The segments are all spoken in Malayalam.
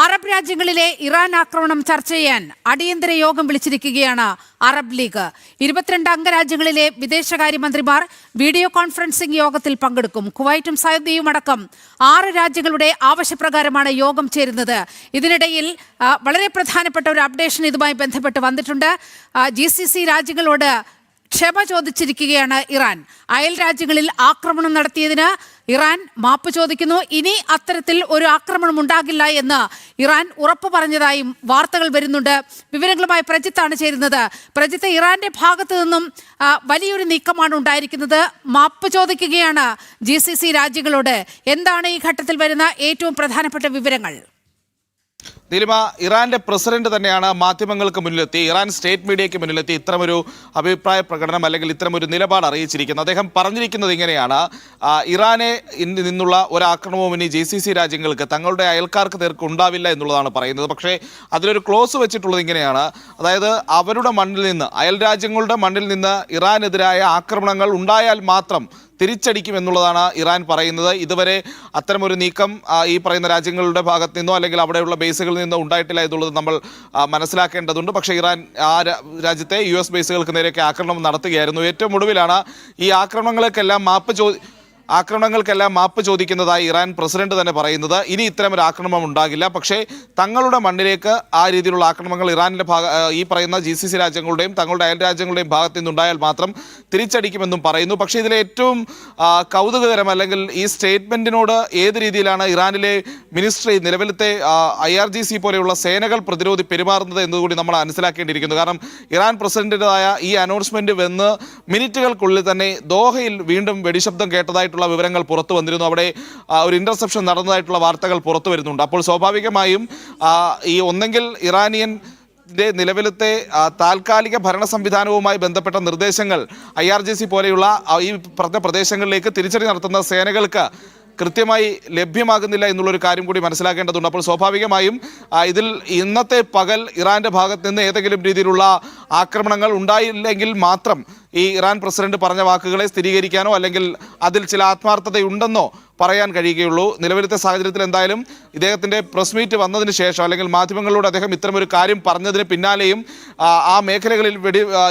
അറബ് രാജ്യങ്ങളിലെ ഇറാൻ ആക്രമണം ചർച്ച ചെയ്യാൻ അടിയന്തര യോഗം വിളിച്ചിരിക്കുകയാണ് അറബ് ലീഗ്. 22 അംഗരാജ്യങ്ങളിലെ വിദേശകാര്യമന്ത്രിമാർ വീഡിയോ കോൺഫറൻസിംഗ് യോഗത്തിൽ പങ്കെടുക്കും. കുവൈറ്റും സൗദിയും അടക്കം 6 രാജ്യങ്ങളുടെ ആവശ്യപ്രകാരമാണ് യോഗം ചേരുന്നത്. ഇതിനിടയിൽ വളരെ പ്രധാനപ്പെട്ട ഒരു അപ്ഡേഷൻ ഇതുമായി ബന്ധപ്പെട്ട് വന്നിട്ടുണ്ട്. GCC രാജ്യങ്ങളോട് ക്ഷമ ചോദിച്ചിരിക്കുകയാണ് ഇറാൻ. അയൽ രാജ്യങ്ങളിൽ ആക്രമണം നടത്തിയതിന് ഇറാൻ മാപ്പ് ചോദിക്കുന്നു. ഇനി അത്തരത്തിൽ ഒരു ആക്രമണം ഉണ്ടാകില്ല എന്ന് ഇറാൻ ഉറപ്പു പറഞ്ഞതായും വാർത്തകൾ വരുന്നുണ്ട്. വിവരങ്ങളുമായി പ്രജിത്താണ് ചേരുന്നത്. പ്രജിത്ത്, ഇറാന്റെ ഭാഗത്തു നിന്നും വലിയൊരു നീക്കമാണ് ഉണ്ടായിരിക്കുന്നത്. മാപ്പ് ചോദിക്കുകയാണ് GCC രാജ്യങ്ങളോട്. എന്താണ് ഈ ഘട്ടത്തിൽ വരുന്ന ഏറ്റവും പ്രധാനപ്പെട്ട വിവരങ്ങൾ? നീലിമ, ഇറാന്റെ പ്രസിഡന്റ് തന്നെയാണ് മാധ്യമങ്ങൾക്ക് മുന്നിലെത്തി, ഇറാൻ സ്റ്റേറ്റ് മീഡിയയ്ക്ക് മുന്നിലെത്തി ഇത്തരമൊരു അഭിപ്രായ പ്രകടനം അല്ലെങ്കിൽ ഇത്തരമൊരു നിലപാട് അറിയിച്ചിരിക്കുന്നത്. അദ്ദേഹം പറഞ്ഞിരിക്കുന്നത് ഇങ്ങനെയാണ്: ഇറാനെ നിന്നുള്ള ഒരാക്രമണവും ഇനി GCC രാജ്യങ്ങൾക്ക് തങ്ങളുടെ അയൽക്കാർക്ക് നേർക്ക് ഉണ്ടാവില്ല എന്നുള്ളതാണ് പറയുന്നത്. പക്ഷേ അതിലൊരു ക്ലോസ് വെച്ചിട്ടുള്ളത് ഇങ്ങനെയാണ്, അതായത് അവരുടെ മണ്ണിൽ നിന്ന്, അയൽ രാജ്യങ്ങളുടെ മണ്ണിൽ നിന്ന് ഇറാനെതിരായ ആക്രമണങ്ങൾ ഉണ്ടായാൽ മാത്രം തിരിച്ചടിക്കും എന്നുള്ളതാണ് ഇറാൻ പറയുന്നത്. ഇതുവരെ അത്തരമൊരു നീക്കം ഈ പറയുന്ന രാജ്യങ്ങളുടെ ഭാഗത്ത് നിന്നോ അല്ലെങ്കിൽ അവിടെയുള്ള ബേസുകളിൽ നിന്നോ ഉണ്ടായിട്ടില്ല എന്നുള്ളത് നമ്മൾ മനസ്സിലാക്കേണ്ടതുണ്ട്. പക്ഷേ ഇറാൻ ആ രാജ്യത്തെ US ബേസുകൾക്ക് നേരെയൊക്കെ ആക്രമണം നടത്തുകയായിരുന്നു. ഏറ്റവും ഒടുവിലാണ് ഈ ആക്രമണങ്ങൾക്കെല്ലാം മാപ്പ് ചോദിക്കുന്നതായി ഇറാൻ പ്രസിഡന്റ് തന്നെ പറയുന്നത്. ഇനി ഇത്തരമൊരു ആക്രമണം ഉണ്ടാകില്ല, പക്ഷേ തങ്ങളുടെ മണ്ണിലേക്ക് ആ രീതിയിലുള്ള ആക്രമണങ്ങൾ ഇറാനിൻ്റെ ഈ പറയുന്ന GCC രാജ്യങ്ങളുടെയും തങ്ങളുടെ അയൽ രാജ്യങ്ങളുടെയും ഭാഗത്തു നിന്നുണ്ടായാൽ മാത്രം തിരിച്ചടിക്കുമെന്നും പറയുന്നു. പക്ഷേ ഇതിലെ ഏറ്റവും കൗതുകകരം അല്ലെങ്കിൽ ഈ സ്റ്റേറ്റ്മെൻറ്റിനോട് ഏത് രീതിയിലാണ് ഇറാനിലെ മിനിസ്ട്രി, നിലവിലത്തെ IRGC പോലെയുള്ള സേനകൾ പെരുമാറുന്നത് എന്നുകൂടി നമ്മൾ മനസ്സിലാക്കേണ്ടിയിരിക്കുന്നു. കാരണം ഇറാൻ പ്രസിഡന്റിൻ്റെതായ ഈ അനൗൺസ്മെൻറ്റ് വന്ന് മിനിറ്റുകൾക്കുള്ളിൽ തന്നെ ദോഹയിൽ വീണ്ടും വെടിശബ്ദം കേട്ടതായിട്ട് വിവരങ്ങൾ പുറത്തു വന്നിരുന്നു. അവിടെ ഒരു ഇന്റർസെപ്ഷൻ നടന്നതായിട്ടുള്ള വാർത്തകൾ പുറത്തു വരുന്നുണ്ട്. അപ്പോൾ സ്വാഭാവികമായും ഈ ഒന്നെങ്കിൽ ഇറാനിയൻ നിലവിലത്തെ താൽക്കാലിക ഭരണ സംവിധാനവുമായി ബന്ധപ്പെട്ട നിർദ്ദേശങ്ങൾ IRGC പോലെയുള്ള ഈ പറഞ്ഞ പ്രദേശങ്ങളിലേക്ക് തിരിച്ചടി നടത്തുന്ന സേനകൾക്ക് കൃത്യമായി ലഭ്യമാകുന്നില്ല എന്നുള്ളൊരു കാര്യം കൂടി മനസ്സിലാക്കേണ്ടതുണ്ട്. അപ്പോൾ സ്വാഭാവികമായും ഇതിൽ ഇന്നത്തെ പകൽ ഇറാൻ്റെ ഭാഗത്ത് നിന്ന് ഏതെങ്കിലും രീതിയിലുള്ള ആക്രമണങ്ങൾ ഉണ്ടായില്ലെങ്കിൽ മാത്രം ഈ ഇറാൻ പ്രസിഡന്റ് പറഞ്ഞ വാക്കുകളെ സ്ഥിരീകരിക്കാനോ അല്ലെങ്കിൽ അതിൽ ചില ആത്മാർത്ഥതയുണ്ടെന്നോ പറയാൻ കഴിയുകയുള്ളൂ. നിലവിലത്തെ സാഹചര്യത്തിൽ എന്തായാലും ഇദ്ദേഹത്തിൻ്റെ പ്രസ് മീറ്റ് വന്നതിന് ശേഷം അല്ലെങ്കിൽ മാധ്യമങ്ങളോട് അദ്ദേഹം ഇത്തരമൊരു കാര്യം പറഞ്ഞതിന് പിന്നാലെയും ആ മേഖലകളിൽ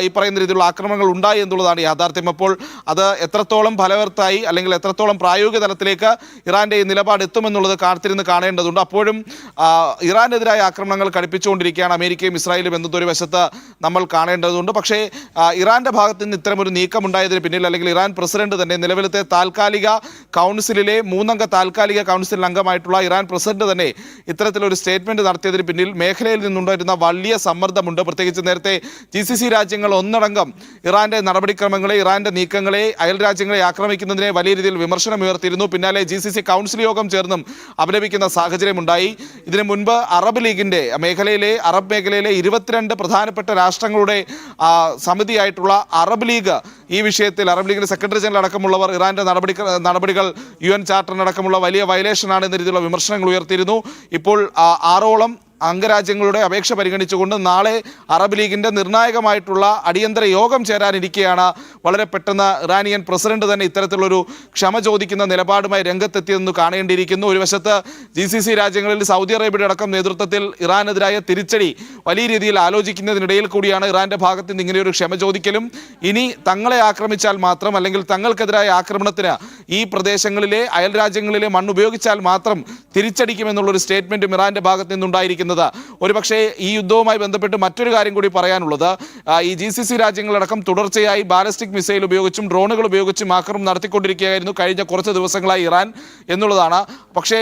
ഈ പറയുന്ന രീതിയിലുള്ള ആക്രമണങ്ങൾ ഉണ്ടായി എന്നുള്ളതാണ് യാഥാർത്ഥ്യം. അപ്പോൾ അത് എത്രത്തോളം ഫലവത്തായി അല്ലെങ്കിൽ എത്രത്തോളം പ്രായോഗിക തലത്തിലേക്ക് ഇറാൻ്റെ ഈ നിലപാട് എത്തുമെന്നുള്ളത് കാത്തിരുന്ന് കാണേണ്ടതുണ്ട്. അപ്പോഴും ഇറാനെതിരായ ആക്രമണങ്ങൾ കടുപ്പിച്ചുകൊണ്ടിരിക്കുകയാണ് അമേരിക്കയും ഇസ്രായേലും എന്നതൊരു വശത്ത് നമ്മൾ കാണേണ്ടതുണ്ട്. പക്ഷേ ഇറാൻ്റെ ഭാഗത്ത് നിന്ന് ഇത്തരമൊരു നീക്കമുണ്ടായതിന് പിന്നിൽ അല്ലെങ്കിൽ ഇറാൻ പ്രസിഡന്റ് തന്നെ നിലവിലത്തെ താൽക്കാലിക കൗൺസിലിലെ 3-അംഗ താൽക്കാലിക കൗൺസിൽ അംഗമായിട്ടുള്ള ഇറാൻ പ്രസിഡന്റ് തന്നെ ഇത്തരത്തിലൊരു സ്റ്റേറ്റ്മെന്റ് നടത്തിയതിന് പിന്നിൽ മേഖലയിൽ നിന്നുണ്ടായിരുന്ന വലിയ സമ്മർദ്ദമുണ്ട്. പ്രത്യേകിച്ച് നേരത്തെ GCC രാജ്യങ്ങൾ ഒന്നടങ്കം ഇറാന്റെ നടപടിക്രമങ്ങളെ, ഇറാന്റെ നീക്കങ്ങളെ, അയൽ രാജ്യങ്ങളെ ആക്രമിക്കുന്നതിനെ വലിയ രീതിയിൽ വിമർശനം ഉയർത്തിയിരുന്നു. പിന്നാലെ GCC കൗൺസിൽ യോഗം ചേർന്നും അപലപിക്കുന്ന സാഹചര്യമുണ്ടായി. ഇതിനു മുൻപ് അറബ് ലീഗിന്റെ അറബ് മേഖലയിലെ 22 പ്രധാനപ്പെട്ട രാഷ്ട്രങ്ങളുടെ സമിതിയായിട്ടുള്ള അറബ് ലീഗ് ഈ വിഷയത്തിൽ, അറബ് ലീഗിന്റെ സെക്രട്ടറി ജനറൽ അടക്കമുള്ളവർ ഇറാന്റെ നടപടികൾ UN ചാർട്ടറിനടക്കമുള്ള വലിയ വയലേഷനാണ് എന്ന രീതിയിലുള്ള വിമർശനങ്ങൾ ഉയർത്തിയിരുന്നു. ഇപ്പോൾ 6ഓളം അംഗരാജ്യങ്ങളുടെ അപേക്ഷ പരിഗണിച്ചുകൊണ്ട് നാളെ അറബ് ലീഗിൻ്റെ നിർണായകമായിട്ടുള്ള അടിയന്തര യോഗം ചേരാനിരിക്കെയാണ് വളരെ പെട്ടെന്ന് ഇറാനിയൻ പ്രസിഡന്റ് തന്നെ ഇത്തരത്തിലുള്ളൊരു ക്ഷമ ചോദിക്കുന്ന നിലപാടുമായി രംഗത്തെത്തിയതെന്ന് കാണേണ്ടിയിരിക്കുന്നു. ഒരു വശത്ത് GCC രാജ്യങ്ങളിൽ സൗദി അറേബ്യയുടെ അടക്കം നേതൃത്വത്തിൽ ഇറാനെതിരായ തിരിച്ചടി വലിയ രീതിയിൽ ആലോചിക്കുന്നതിനിടയിൽ കൂടിയാണ് ഇറാൻ്റെ ഭാഗത്ത് നിന്ന് ഇങ്ങനെയൊരു ക്ഷമ ചോദിക്കലും. ഇനി തങ്ങളെ ആക്രമിച്ചാൽ മാത്രം അല്ലെങ്കിൽ തങ്ങൾക്കെതിരായ ആക്രമണത്തിന് ഈ പ്രദേശങ്ങളിലെ അയൽ രാജ്യങ്ങളിലെ മണ്ണ് ഉപയോഗിച്ചാൽ മാത്രം തിരിച്ചടിക്കുമെന്നുള്ളൊരു സ്റ്റേറ്റ്മെൻറ്റും ഇറാൻ്റെ ഭാഗത്ത് നിന്നുണ്ടായിരിക്കുന്നത്. ഒരുപക്ഷെ ഈ യുദ്ധവുമായി ബന്ധപ്പെട്ട് മറ്റൊരു കാര്യം കൂടി പറയാനുള്ളത്, ഈ GCC രാജ്യങ്ങളടക്കം തുടർച്ചയായി ബാലിസ്റ്റിക് മിസൈൽ ഉപയോഗിച്ചും ഡ്രോണുകൾ ഉപയോഗിച്ചും ആക്രമണം നടത്തിക്കൊണ്ടിരിക്കുകയായിരുന്നു കഴിഞ്ഞ കുറച്ച് ദിവസങ്ങളായി ഇറാൻ എന്നുള്ളതാണ്. പക്ഷേ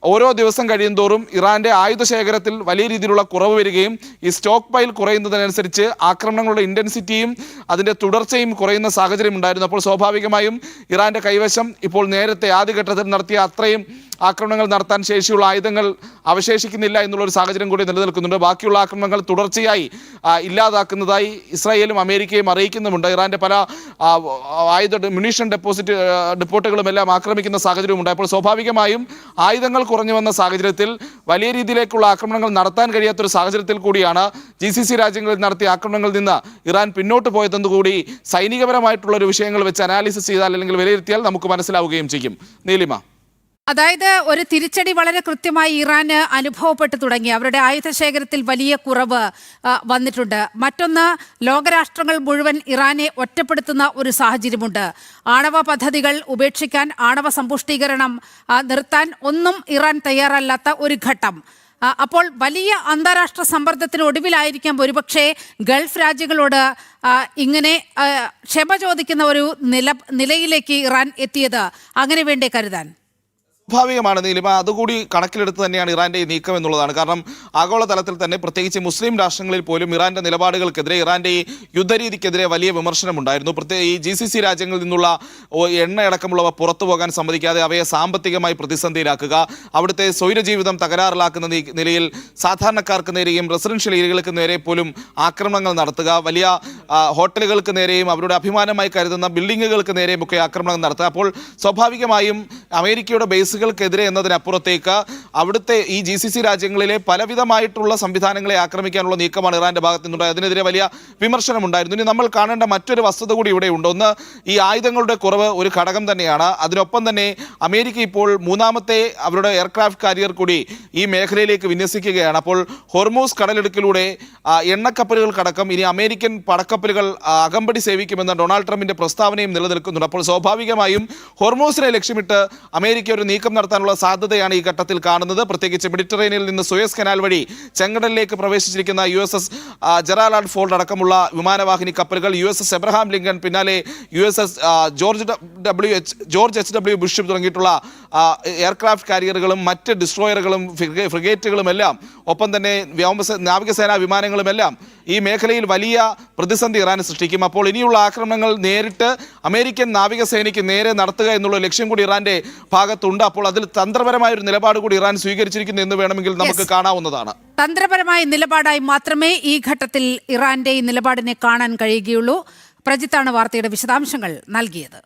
ഓരോ ദിവസം കഴിയുന്തോറും ഇറാൻ്റെ ആയുധ ശേഖരത്തിൽ വലിയ രീതിയിലുള്ള കുറവ് വരികയും ഈ സ്റ്റോക്ക് പൈൽ കുറയുന്നതിനനുസരിച്ച് ആക്രമണങ്ങളുടെ ഇൻറ്റൻസിറ്റിയും അതിൻ്റെ തുടർച്ചയും കുറയുന്ന സാഹചര്യം ഉണ്ടായിരുന്നു. അപ്പോൾ സ്വാഭാവികമായും ഇറാൻ്റെ കൈവശം ഇപ്പോൾ നേരത്തെ ആദ്യഘട്ടത്തിൽ നടത്തിയ അത്രയും ആക്രമണങ്ങൾ നടത്താൻ ശേഷിയുള്ള ആയുധങ്ങൾ അവശേഷിക്കുന്നില്ല എന്നുള്ളൊരു സാഹചര്യം കൂടി നിലനിൽക്കുന്നുണ്ട്. ബാക്കിയുള്ള ആക്രമണങ്ങൾ തുടർച്ചയായി ഇല്ലാതാക്കുന്നതായി ഇസ്രായേലും അമേരിക്കയും അറിയിക്കുന്നുമുണ്ട്. ഇറാൻ്റെ പല മുനീഷൻ ഡിപ്പോട്ടുകളും എല്ലാം ആക്രമിക്കുന്ന സാഹചര്യവും ഉണ്ട്. അപ്പോൾ സ്വാഭാവികമായും ആയുധങ്ങൾ കുറഞ്ഞു വന്ന സാഹചര്യത്തിൽ വലിയ രീതിയിലേക്കുള്ള ആക്രമണങ്ങൾ നടത്താൻ കഴിയാത്തൊരു സാഹചര്യത്തിൽ കൂടിയാണ് GCC രാജ്യങ്ങളിൽ നടത്തിയ ആക്രമണങ്ങളിൽ നിന്ന് ഇറാൻ പിന്നോട്ട് പോയതെന്നുകൂടി സൈനികപരമായിട്ടുള്ള ഒരു വിഷയങ്ങൾ വെച്ച് അനാലിസിസ് ചെയ്താൽ അല്ലെങ്കിൽ വിലയിരുത്തിയാൽ നമുക്ക് മനസ്സിലാവുകയും ചെയ്യും. നീലിമ. അതായത് ഒരു തിരിച്ചടി വളരെ കൃത്യമായി ഇറാന് അനുഭവപ്പെട്ടു തുടങ്ങി. അവരുടെ ആയുധ ശേഖരത്തിൽ വലിയ കുറവ് വന്നിട്ടുണ്ട്. മറ്റൊന്ന്, ലോകരാഷ്ട്രങ്ങൾ മുഴുവൻ ഇറാനെ ഒറ്റപ്പെടുത്തുന്ന ഒരു സാഹചര്യമുണ്ട്. ആണവ പദ്ധതികൾ ഉപേക്ഷിക്കാൻ, ആണവ സമ്പുഷ്ടീകരണം നിർത്താൻ ഒന്നും ഇറാൻ തയ്യാറല്ലാത്ത ഒരു ഘട്ടം. അപ്പോൾ വലിയ അന്താരാഷ്ട്ര സമ്മർദ്ദത്തിനൊടുവിലായിരിക്കാം ഒരുപക്ഷെ ഗൾഫ് രാജ്യങ്ങളോട് ഇങ്ങനെ ക്ഷമ ചോദിക്കുന്ന ഒരു നിലയിലേക്ക് ഇറാൻ എത്തിയത്. അങ്ങനെ വേണ്ടേ കരുതാൻ? സ്വാഭാവികമാണ് നീലിമ, അതുകൂടി കണക്കിലെടുത്ത് തന്നെയാണ് ഇറാന്റെ ഈ നീക്കം എന്നുള്ളതാണ്. കാരണം ആഗോളതലത്തിൽ തന്നെ പ്രത്യേകിച്ച് മുസ്ലിം രാഷ്ട്രങ്ങളിൽ പോലും ഇറാന്റെ നിലപാടുകൾക്കെതിരെ, ഇറാന്റെ ഈ യുദ്ധരീതിക്കെതിരെ വലിയ വിമർശനമുണ്ടായിരുന്നു. ഈ GCC രാജ്യങ്ങളിൽ നിന്നുള്ള എണ്ണയടക്കമുള്ളവ പുറത്തു പോകാൻ സമ്മതിക്കാതെ അവയെ സാമ്പത്തികമായി പ്രതിസന്ധിയിലാക്കുക, അവിടുത്തെ സ്വൈരജീവിതം തകരാറിലാക്കുന്ന നിലയിൽ സാധാരണക്കാർക്ക് നേരെയും റെസിഡൻഷ്യൽ ഏരിയകൾക്ക് നേരെ പോലും ആക്രമണങ്ങൾ നടത്തുക, വലിയ ഹോട്ടലുകൾക്ക് നേരെയും അവരുടെ അഭിമാനമായി കരുതുന്ന ബിൽഡിങ്ങുകൾക്ക് നേരെയും ഒക്കെ ആക്രമണങ്ങൾ നടത്തുക. അപ്പോൾ സ്വാഭാവികമായും അമേരിക്കയുടെ ബേസുകൾക്കെതിരെ എന്നതിനപ്പുറത്തേക്ക് അവിടുത്തെ ഈ GCC രാജ്യങ്ങളിലെ പലവിധമായിട്ടുള്ള സംവിധാനങ്ങളെ ആക്രമിക്കാനുള്ള നീക്കമാണ് ഇറാന്റെ ഭാഗത്തു നിന്നുണ്ടായത്. അതിനെതിരെ വലിയ വിമർശനമുണ്ടായിരുന്നു. ഇനി നമ്മൾ കാണേണ്ട മറ്റൊരു വസ്തുത കൂടി ഇവിടെയുണ്ട്. ഒന്ന്, ഈ ആയുധങ്ങളുടെ കുറവ് ഒരു ഘടകം തന്നെയാണ്. അതിനൊപ്പം തന്നെ അമേരിക്ക ഇപ്പോൾ മൂന്നാമത്തെ അവരുടെ എയർക്രാഫ്റ്റ് കാരിയർ കൂടി ഈ മേഖലയിലേക്ക് വിന്യസിക്കുകയാണ്. അപ്പോൾ ഹോർമൂസ് കടലിടുക്കിലൂടെ എണ്ണക്കപ്പലുകൾക്കടക്കം ഇനി അമേരിക്കൻ പടക്കപ്പലുകൾ അകമ്പടി സേവിക്കുമെന്ന ഡൊണാൾഡ് ട്രംപിന്റെ പ്രസ്താവനയും നിലനിൽക്കുന്നുണ്ട്. അപ്പോൾ സ്വാഭാവികമായും ഹോർമൂസിനെ ലക്ഷ്യമിട്ട് അമേരിക്ക ഒരു നീക്കം നടത്താനുള്ള സാധ്യതയാണ് ഈ ഘട്ടത്തിൽ കാണുന്നത്. പ്രത്യേകിച്ച് മെഡിറ്ററേനിയനിൽ നിന്ന് സുയസ് കനാൽ വഴി ചെങ്കടലിലേക്ക് പ്രവേശിച്ചിരിക്കുന്ന USS ജെറാലാഡ് ഫോർഡ് അടക്കമുള്ള വിമാനവാഹിനി കപ്പലുകൾ, USS എബ്രഹാം ലിങ്കൺ, പിന്നാലെ USS ജോർജ് H.W. ബുഷ് തുടങ്ങിയിട്ടുള്ള എയർക്രാഫ്റ്റ് കാരിയറുകളും മറ്റ് ഡിസ്ട്രോയറുകളും ഫ്രിഗേറ്റുകളും എല്ലാം, ഒപ്പം തന്നെ നാവികസേനാ വിമാനങ്ങളുമെല്ലാം ഈ മേഖലയിൽ വലിയ പ്രതിസന്ധി ഇറാൻ സൃഷ്ടിക്കും. അപ്പോൾ ഇനിയുള്ള ആക്രമണങ്ങൾ നേരിട്ട് അമേരിക്കൻ നാവികസേനയ്ക്ക് നേരെ നടത്തുക എന്നുള്ള ലക്ഷ്യം കൂടി ഇറാന്റെ ഭാഗത്തുണ്ട്. അപ്പോൾ അതിൽ തന്ത്രപരമായ ഒരു നിലപാട് കൂടി ഇറാൻ സ്വീകരിച്ചിരിക്കുന്നു എന്ന് വേണമെങ്കിൽ നമുക്ക് കാണാവുന്നതാണ്. തന്ത്രപരമായ നിലപാടായി മാത്രമേ ഈ ഘട്ടത്തിൽ ഇറാന്റെ ഈ നിലപാടിനെ കാണാൻ കഴിയുകയുള്ളൂ. പ്രജിത്താണ് വാർത്തയുടെ വിശദാംശങ്ങൾ നൽകിയത്.